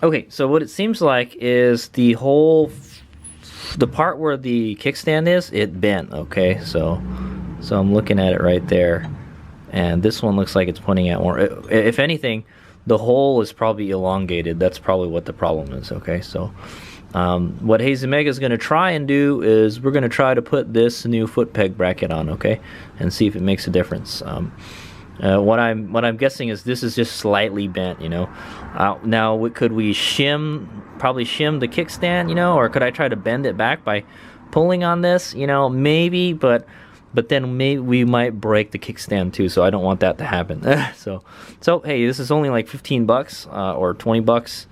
Okay, so what it seems like is the part where the kickstand is, it bent. Okay, so I'm looking at it right there, and this one looks like it's pointing out more. If anything, the hole is probably elongated. That's probably what the problem is. Okay, so what Hazy Mega is going to try and do is we're going to try to put this new foot peg bracket on, okay, and see if it makes a difference. What I'm guessing is this is just slightly bent, you know. Now, could we probably shim the kickstand, you know, or could I try to bend it back by pulling on this, you know, maybe, but then maybe we might break the kickstand too, so I don't want that to happen. so hey, this is only like 15 bucks or 20 bucks.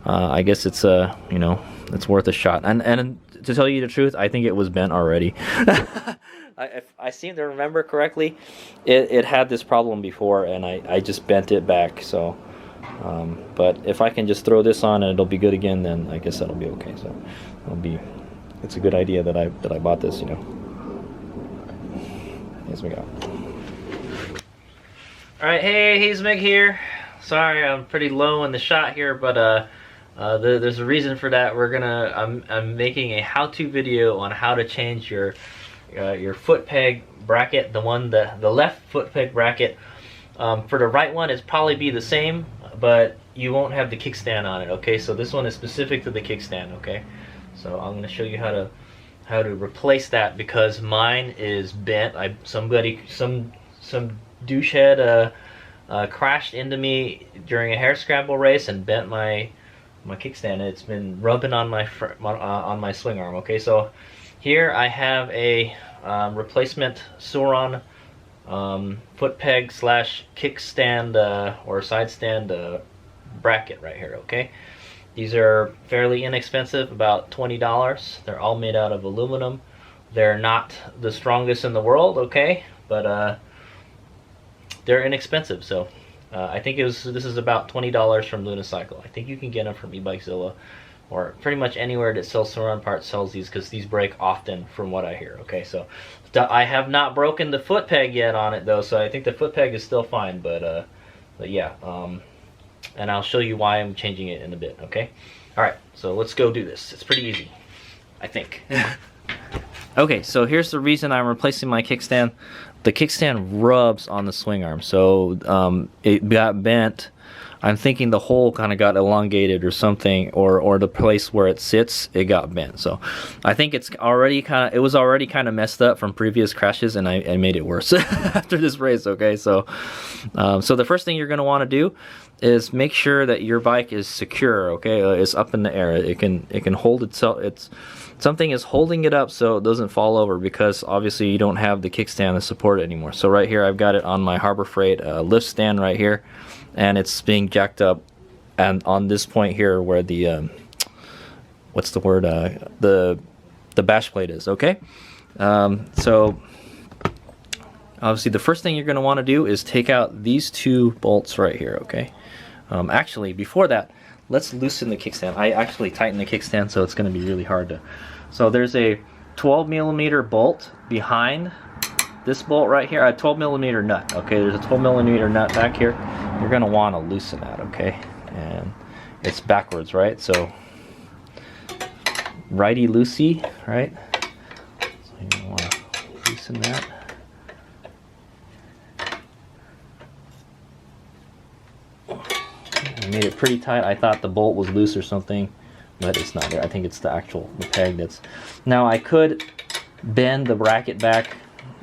I guess it's you know, it's worth a shot. And to tell you the truth, I think it was bent already. If I seem to remember correctly, it had this problem before, and I just bent it back. So, but if I can just throw this on and it'll be good again, then I guess that'll be okay. So, it's a good idea that I bought this, you know. Here's we go. All right, hey, Hazemeg here. Sorry, I'm pretty low in the shot here, but there's a reason for that. I'm making a how-to video on how to change your foot peg bracket, the left foot peg bracket. For the right one, it's probably be the same, but you won't have the kickstand on it. Okay, so this one is specific to the kickstand. Okay, so I'm going to show you how to replace that because mine is bent. Some douchehead crashed into me during a hair scramble race and bent my kickstand. It's been rubbing on my swing arm. Okay, so here I have a replacement Sur Ron foot peg / kickstand or side stand bracket right here. Okay, these are fairly inexpensive, about $20. They're all made out of aluminum. They're not the strongest in the world, okay, but they're inexpensive. So I think this is about $20 from Lunicycle. I think you can get them from eBikeZilla, or pretty much anywhere that sells Sur Ron parts sells these, because these break often from what I hear. Okay, so I have not broken the foot peg yet on it though, so I think the foot peg is still fine, but yeah, and I'll show you why I'm changing it in a bit. Okay, all right, so let's go do this. It's pretty easy, I think. Okay, so here's the reason I'm replacing my kickstand. The kickstand rubs on the swing arm, so it got bent. I'm thinking the hole kind of got elongated or something, or the place where it sits, it got bent. So I think it was already kind of messed up from previous crashes, and I made it worse after this race. Okay, so the first thing you're going to want to do is make sure that your bike is secure. Okay, it's up in the air. It can hold itself. Something is holding it up so it doesn't fall over, because obviously you don't have the kickstand to support it anymore. So right here I've got it on my Harbor Freight lift stand right here, and it's being jacked up, and on this point here where the what's the word, the bash plate is. Okay, so obviously the first thing you're going to want to do is take out these two bolts right here. Okay, actually before that, let's loosen the kickstand. I actually tightened the kickstand, so it's going to be really hard to. So there's a 12mm bolt behind this bolt right here, a 12mm nut. Okay, there's a 12mm nut back here. You're going to want to loosen that, okay? And it's backwards, right? So righty loosey, right? So you're going to want to loosen that. I made it pretty tight. I thought the bolt was loose or something, but it's not there. I think it's the peg that's. Now I could bend the bracket back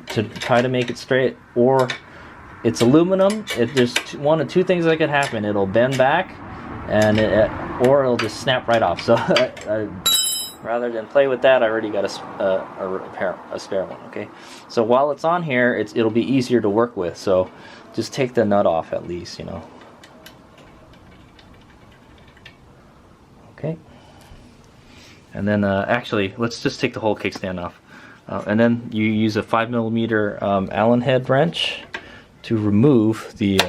to try to make it straight, or it's aluminum. There's one of two things that could happen. It'll bend back, or it'll just snap right off. So rather than play with that, I already got a spare one. Okay, so while it's on here, it'll be easier to work with. So just take the nut off at least, you know. And then actually, let's just take the whole kickstand off. And then you use a 5mm Allen head wrench to remove the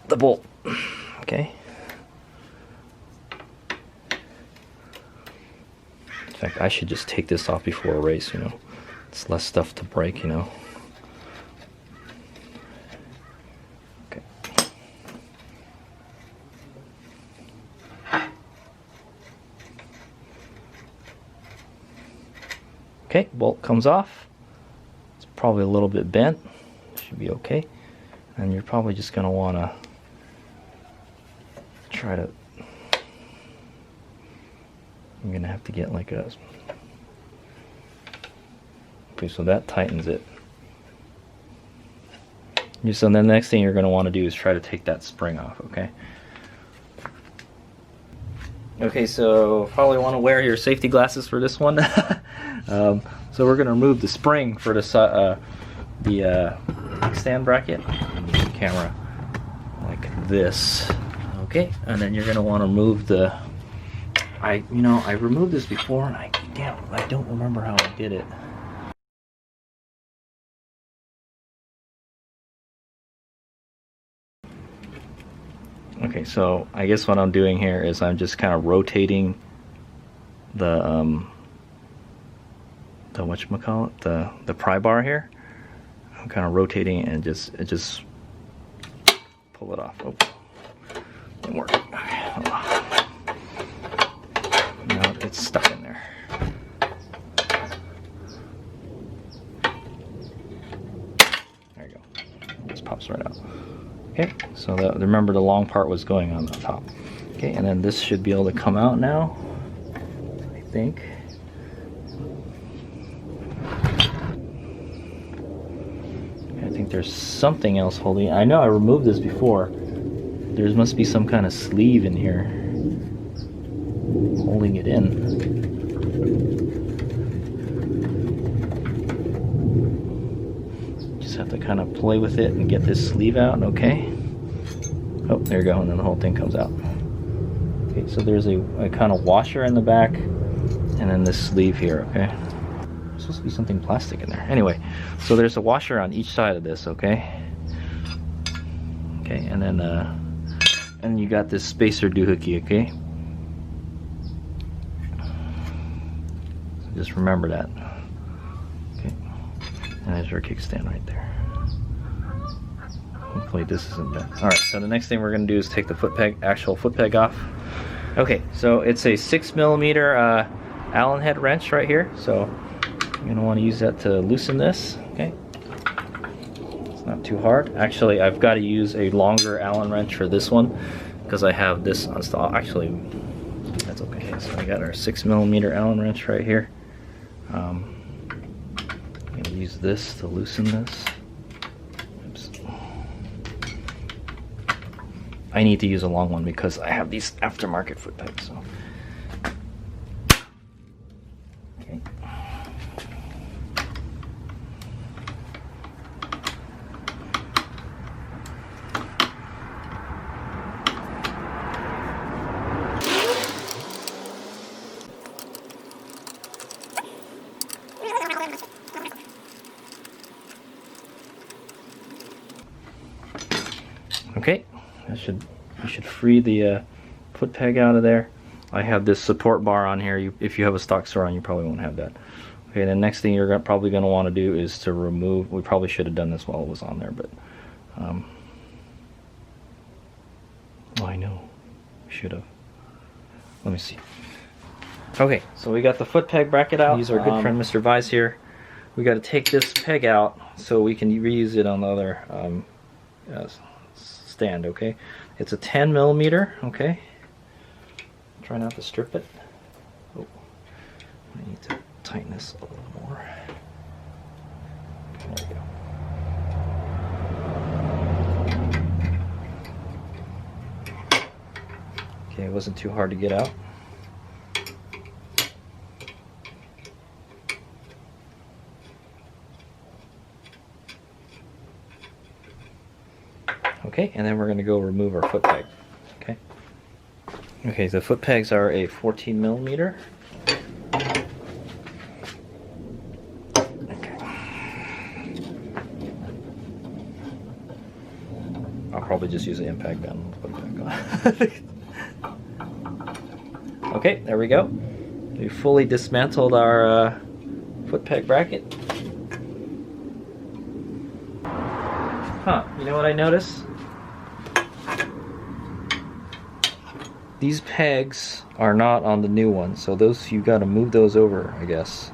bolt. Okay. In fact, I should just take this off before a race, you know. It's less stuff to break, you know. Okay. Okay, bolt comes off. It's probably a little bit bent. Should be okay. And you're probably just going to want to try to... I'm going to have to get like a... Okay, so that tightens it. So then the next thing you're going to want to do is try to take that spring off, okay? Okay, so probably want to wear your safety glasses for this one. So we're going to remove the spring for the kickstand bracket. Camera like this. Okay, and then you're going to want to remove the... I removed this before and I don't remember how I did it. Okay, so I guess what I'm doing here is I'm just kind of rotating the whatchamacallit, the pry bar here. I'm kind of rotating it and just pull it off. Oh, didn't work. Okay, hold on. Now it's stuck in there. There you go. It just pops right out. Okay, so remember the long part was going on the top. Okay, and then this should be able to come out now, I think. I think there's something else holding it. I know I removed this before. There must be some kind of sleeve in here holding it in. Just have to kind of play with it and get this sleeve out, okay? Oh, there you go, and then the whole thing comes out. Okay, so there's a kind of washer in the back, and then this sleeve here, okay? There's supposed to be something plastic in there. Anyway, so there's a washer on each side of this, okay? Okay, and then you got this spacer doohickey, okay? So just remember that. Okay, and there's your kickstand right there. Hopefully this isn't bad. Alright, so the next thing we're going to do is take the actual foot peg off. Okay, so it's a 6mm Allen head wrench right here. So you're going to want to use that to loosen this. Okay, it's not too hard. Actually, I've got to use a longer Allen wrench for this one because I have this installed. Actually, that's okay. So I got our 6mm Allen wrench right here. I'm going to use this to loosen this. I need to use a long one because I have these aftermarket foot pegs. So. Okay. Okay. You should free the foot peg out of there. I have this support bar on here. If you have a stock Sur Ron, you probably won't have that. Okay, the next thing you're probably going to want to do is to remove. We probably should have done this while it was on there, but oh, I know, we should have. Let me see. Okay, so we got the foot peg bracket out. Use our good friend Mr. Vise here. We got to take this peg out so we can reuse it on the other stand. Okay, it's a 10mm. Okay, try not to strip it. Oh, I need to tighten this a little more. There we go. Okay, it wasn't too hard to get out. Okay, and then we're going to go remove our foot peg. Okay. Okay, the foot pegs are a 14 millimeter. Okay. I'll probably just use the impact gun and put it back on. Okay, there we go. We fully dismantled our foot peg bracket. Huh, you know what I noticed? These pegs are not on the new one, so those, you gotta move those over, I guess.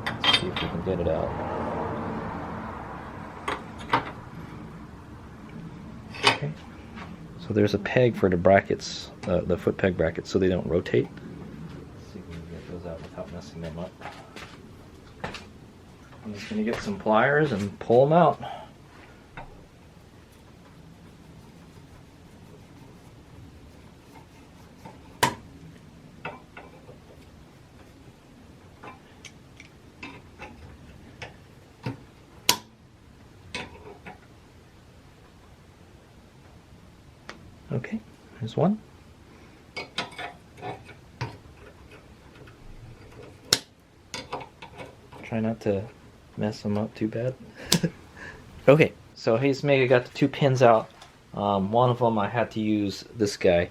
Let's see if we can get it out. Okay. So there's a peg for the brackets, the foot peg brackets, so they don't rotate. Let's see if we can get those out without messing them up. I'm just gonna get some pliers and pull them out. Okay, there's one. Try not to mess them up too bad. Okay, so he's maybe got the two pins out. One of them I had to use this guy,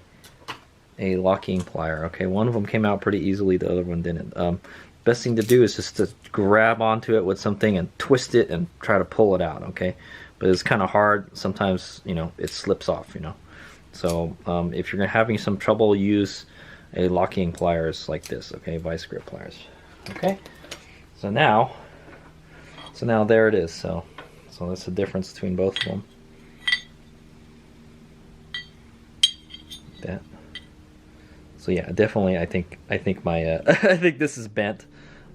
a locking plier. Okay, one of them came out pretty easily, the other one didn't. Best thing to do is just to grab onto it with something and twist it and try to pull it out, okay? But it's kind of hard. Sometimes, you know, it slips off, you know. So if you're having some trouble, use a locking pliers like this, okay, vice grip pliers. Okay, so now there it is. So that's the difference between both of them. That. So yeah, definitely, I think my I think this is bent.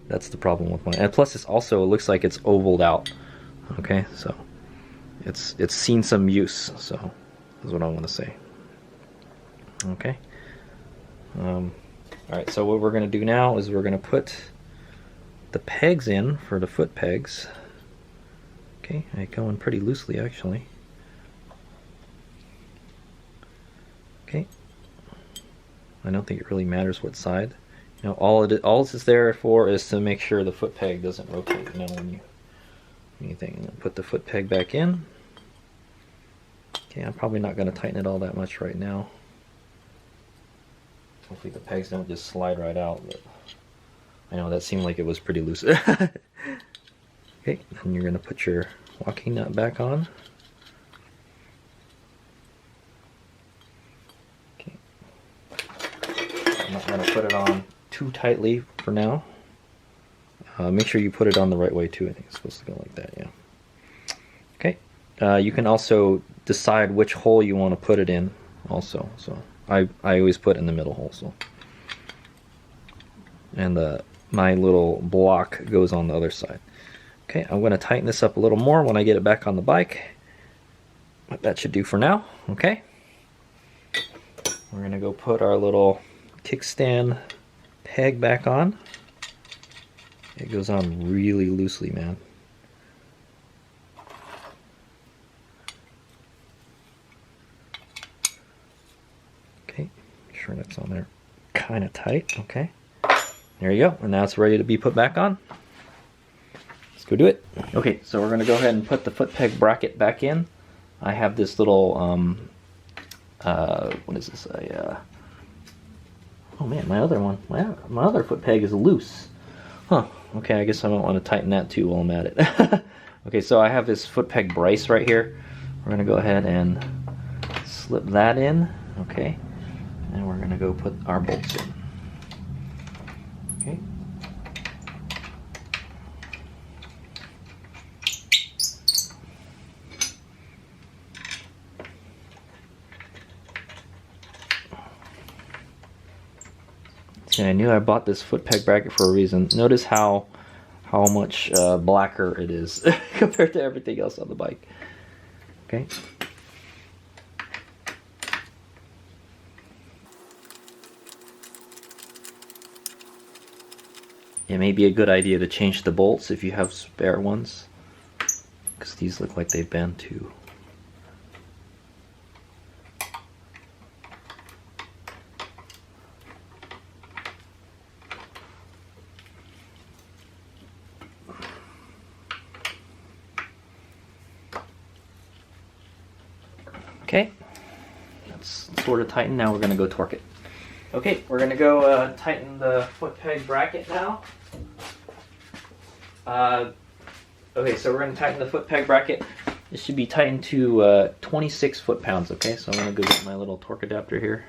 That's the problem with mine. And plus, it looks like it's ovaled out. Okay, so it's seen some use. So that's what I want to say. Okay. Alright, so what we're going to do now is we're going to put the pegs in for the foot pegs. Okay, I go in pretty loosely actually. Okay. I don't think it really matters what side. You know, all this is there for is to make sure the foot peg doesn't rotate, you know, when you anything. Put the foot peg back in. Okay, I'm probably not going to tighten it all that much right now. Hopefully the pegs don't just slide right out, but I know that seemed like it was pretty loose. Okay, and you're going to put your locking nut back on. Okay. I'm not going to put it on too tightly for now. Make sure you put it on the right way too. I think it's supposed to go like that, yeah. Okay, you can also decide which hole you want to put it in also, so I always put in the middle hole, so. And my little block goes on the other side. Okay, I'm going to tighten this up a little more when I get it back on the bike. But that should do for now, okay? We're going to go put our little kickstand peg back on. It goes on really loosely, man. Okay, make sure that's on there kind of tight, okay? There you go, and now it's ready to be put back on. Let's go do it. Okay, so we're gonna go ahead and put the foot peg bracket back in. I have this little, what is this? Oh man, my other one, my other foot peg is loose. Huh, okay, I guess I don't want to tighten that too while I'm at it. Okay, so I have this foot peg brace right here. We're gonna go ahead and slip that in, okay? And we're gonna go put our bolts in. Okay. See, I knew I bought this foot peg bracket for a reason. Notice how much blacker it is compared to everything else on the bike. Okay. It may be a good idea to change the bolts if you have spare ones, because these look like they've been too. Okay, that's sort of tightened. Now we're gonna go torque it. Okay, we're gonna go tighten the foot peg bracket now. Okay, so we're gonna tighten the foot peg bracket. This should be tightened to 26 foot-pounds, okay? So I'm gonna go get my little torque adapter here.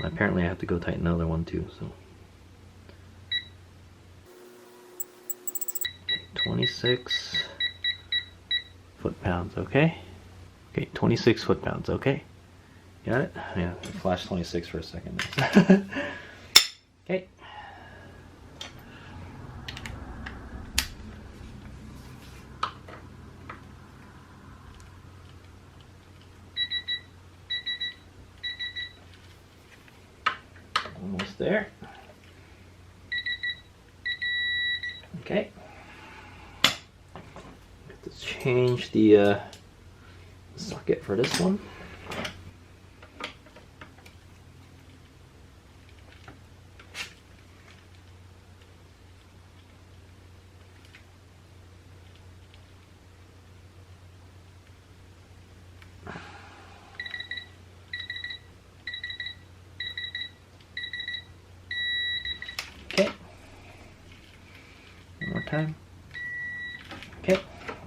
Apparently I have to go tighten another one too, so. 26 foot-pounds, okay? Okay, 26 foot-pounds, okay? Got it? Yeah, it flashed 26 for a second. Okay. Almost there. Okay. Let's change the socket for this one. Okay. One more time. Okay. All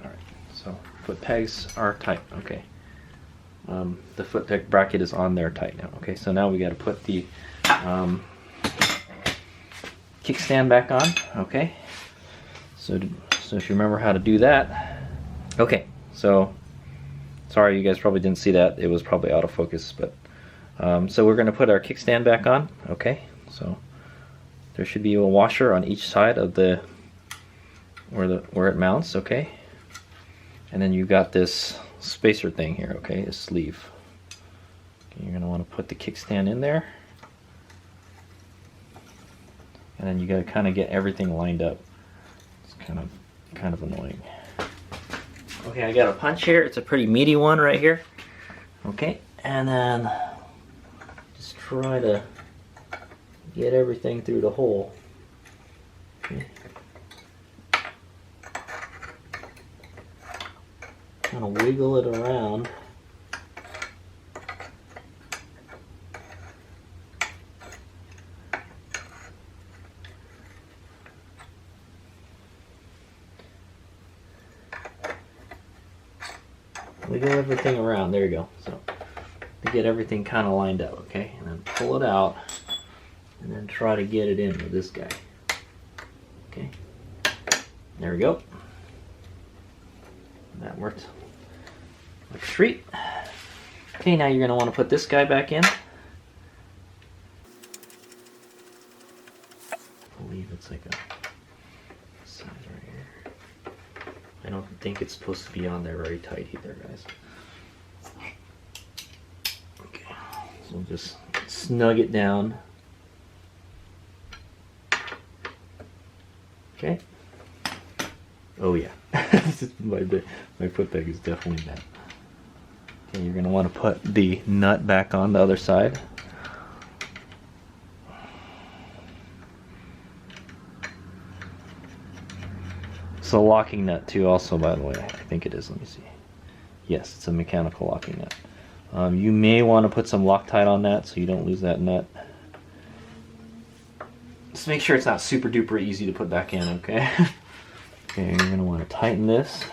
right. So foot pegs are tight. Okay. The foot peg bracket is on there tight now. Okay. So now we got to put the kickstand back on. Okay. So if you remember how to do that. Okay. So sorry, you guys probably didn't see that. It was probably out of focus, but so we're going to put our kickstand back on. Okay. So there should be a washer on each side of the where it mounts, okay? And then you got this spacer thing here, okay? A sleeve. Okay, you're gonna want to put the kickstand in there, and then you got to kind of get everything lined up. It's kind of annoying. Okay, I got a punch here. It's a pretty meaty one right here. Okay, and then just try to get everything through the hole. Okay. Kind of wiggle it around. Wiggle everything around. There you go. So to get everything kind of lined up, okay? And then pull it out. And then try to get it in with this guy. Okay. There we go. That worked like a treat. Okay, now you're going to want to put this guy back in. I believe it's like a size right here. I don't think it's supposed to be on there very tight either, guys. Okay, so we'll just snug it down. Okay. Oh yeah, my foot peg is definitely bad. Okay, you're gonna want to put the nut back on the other side. It's a locking nut too, also, by the way. I think it is. Let me see. Yes, it's a mechanical locking nut. You may want to put some Loctite on that so you don't lose that nut. Just make sure it's not super duper easy to put back in, okay? Okay, you're going to want to tighten this.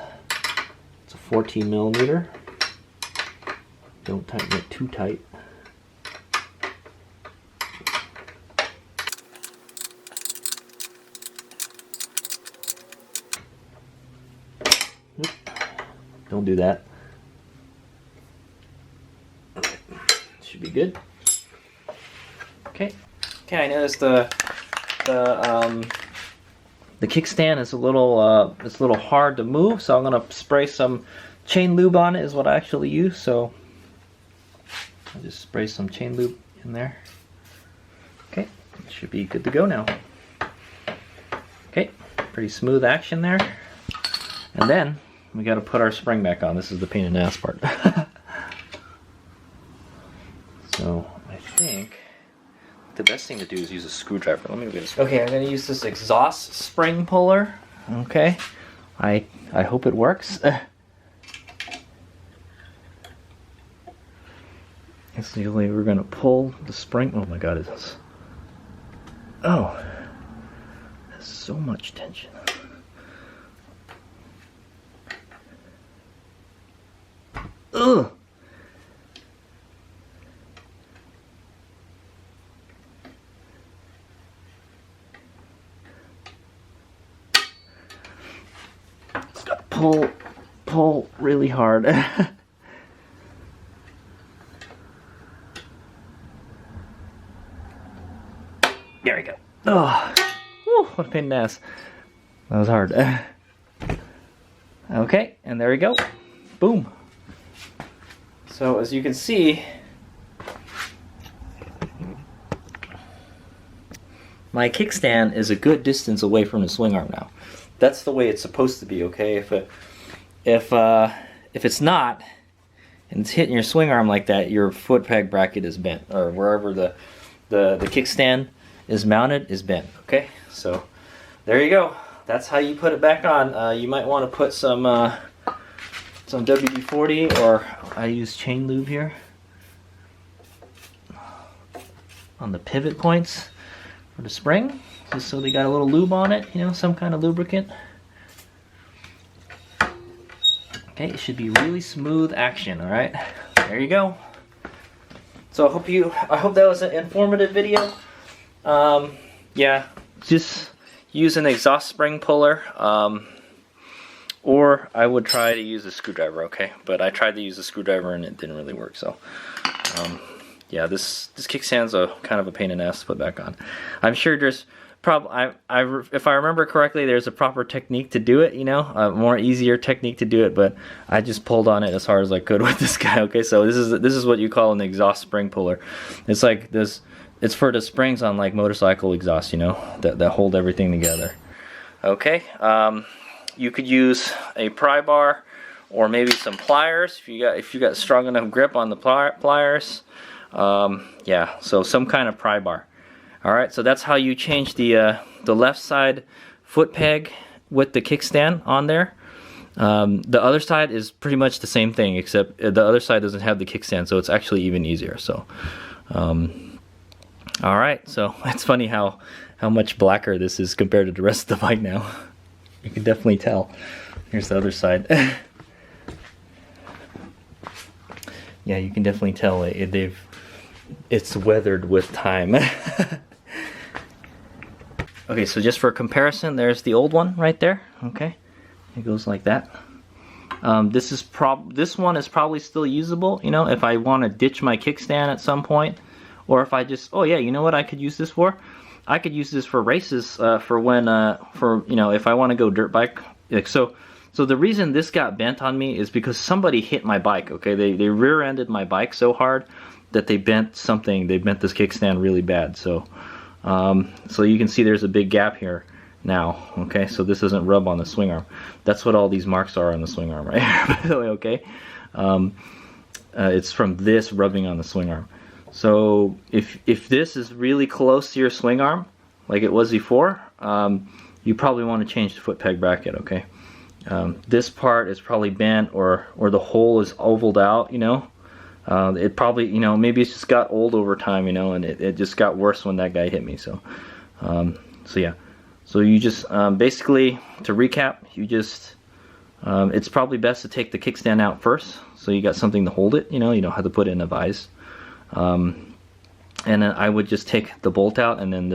It's a 14 millimeter. Don't tighten it too tight. Oop. Don't do that. Should be good. Okay. Okay, I noticed the kickstand is a little hard to move, so I'm gonna spray some chain lube on it. Is what I actually use. So I'll just spray some chain lube in there. Okay, it should be good to go now. Okay, pretty smooth action there. And then we got to put our spring back on. This is the pain in the ass part. So I think the best thing to do is use a screwdriver. Let me get a screwdriver. Okay, I'm going to use this exhaust spring puller. Okay, I hope it works. Basically, we're gonna pull the spring. Oh my God, it's there's so much tension. Ugh. Just gotta pull really hard. There we go. Oh, whew, what a pain in the ass. That was hard. Okay, and there we go. Boom. So as you can see, my kickstand is a good distance away from the swing arm now. That's the way it's supposed to be, okay? If it's not, and it's hitting your swing arm like that, your foot peg bracket is bent, or wherever the kickstand is mounted is bent, okay? So there you go. That's how you put it back on. You might want to put some WD-40, or I use chain lube here on the pivot points for the spring, just so they got a little lube on it, you know, some kind of lubricant. Okay, it should be really smooth action. All right, there you go. So I hope that was an informative video. Yeah, just use an exhaust spring puller, or I would try to use a screwdriver, okay? But I tried to use a screwdriver and it didn't really work, so yeah, this kickstand's a kind of a pain in the ass to put back on. I'm sure there's if I remember correctly, there's a proper technique to do it, you know, a more easier technique to do it, but I just pulled on it as hard as I could with this guy, okay? So this is what you call an exhaust spring puller. It's like this. It's for the springs on like motorcycle exhaust, you know, that hold everything together. Okay, you could use a pry bar or maybe some pliers if you got strong enough grip on the pliers. Yeah, so some kind of pry bar. All right, so that's how you change the left side foot peg with the kickstand on there. The other side is pretty much the same thing, except the other side doesn't have the kickstand, so it's actually even easier. So. All right, so it's funny how much blacker this is compared to the rest of the bike now. You can definitely tell. Here's the other side. Yeah, you can definitely tell it's weathered with time. Okay, so just for comparison, there's the old one right there. Okay, it goes like that. This one is probably still usable. You know, if I want to ditch my kickstand at some point. Or if I just, oh yeah, you know what I could use this for? I could use this for races, for you know, if I want to go dirt bike. Like, so the reason this got bent on me is because somebody hit my bike, okay? They rear-ended my bike so hard that they bent this kickstand really bad. So you can see there's a big gap here now, okay? So this doesn't rub on the swing arm. That's what all these marks are on the swing arm right here, by the way, okay? It's from this rubbing on the swing arm. So if this is really close to your swing arm, like it was before, you probably want to change the foot peg bracket, okay? This part is probably bent, or the hole is ovaled out, you know? It probably, you know, maybe it's just got old over time, you know, and it just got worse when that guy hit me, so yeah. So you just, basically, to recap, you just, it's probably best to take the kickstand out first, so you got something to hold it, you know, you don't have to put it in a vise. And then I would just take the bolt out, and then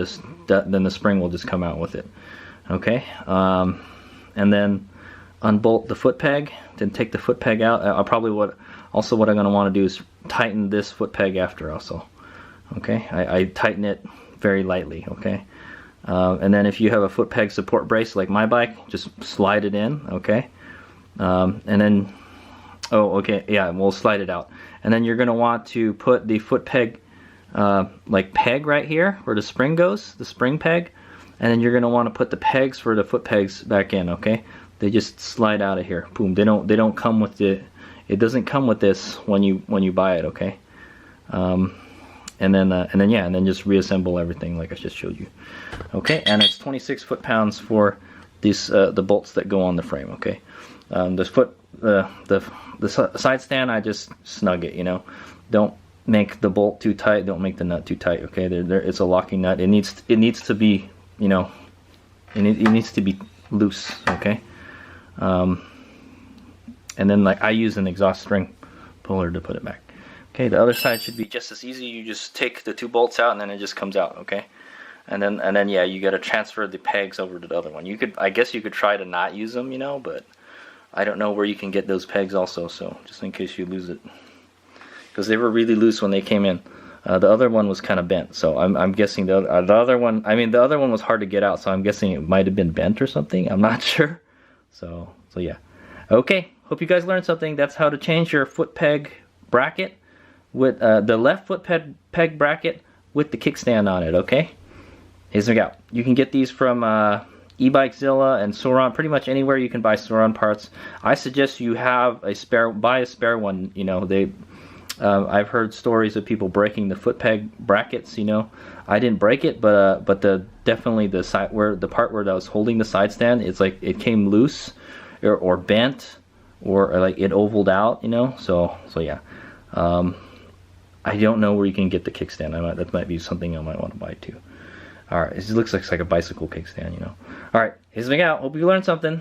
then the spring will just come out with it. Okay, and then unbolt the foot peg, then take the foot peg out. What I'm going to want to do is tighten this foot peg after also. Okay, I tighten it very lightly. Okay, and then if you have a foot peg support brace like my bike, just slide it in. Okay, and then okay, yeah, we'll slide it out. And then you're going to want to put the foot peg, like peg right here where the spring goes, the spring peg. And then you're going to want to put the pegs for the foot pegs back in, okay? They just slide out of here. Boom. They don't come with it doesn't come with this when you buy it, okay? And then just reassemble everything like I just showed you. Okay? And it's 26 foot-pounds for these the bolts that go on the frame, okay? The side stand, I just snug it, you know. Don't make the bolt too tight. Don't make the nut too tight. Okay, it's a locking nut. It needs to be, you know, it needs to be loose. Okay, and then like I use an exhaust string puller to put it back. Okay, the other side should be just as easy. You just take the 2 bolts out and then it just comes out. Okay, and then yeah, you got to transfer the pegs over to the other one. You could, I guess you could try to not use them, you know, but I don't know where you can get those pegs also. So just in case you lose it, because they were really loose when they came in. The other one was kind of bent, so I'm guessing the other one. I mean, the other one was hard to get out, so I'm guessing it might have been bent or something. I'm not sure. So yeah. Okay. Hope you guys learned something. That's how to change your foot peg bracket with the left foot peg bracket with the kickstand on it. Okay. Here's the out. You can get these from e-Bikezilla and Sur Ron, pretty much anywhere you can buy Sur Ron parts. I suggest you have a buy a spare one. You know, I've heard stories of people breaking the foot peg brackets. You know, I didn't break it, but definitely the side where the part where I was holding the side stand, it's like it came loose or bent or like it ovaled out. You know, so yeah. I don't know where you can get the kickstand. That might be something I might want to buy too. All right, it looks like a bicycle kickstand. You know. All right, here's the thing out. Hope you learned something.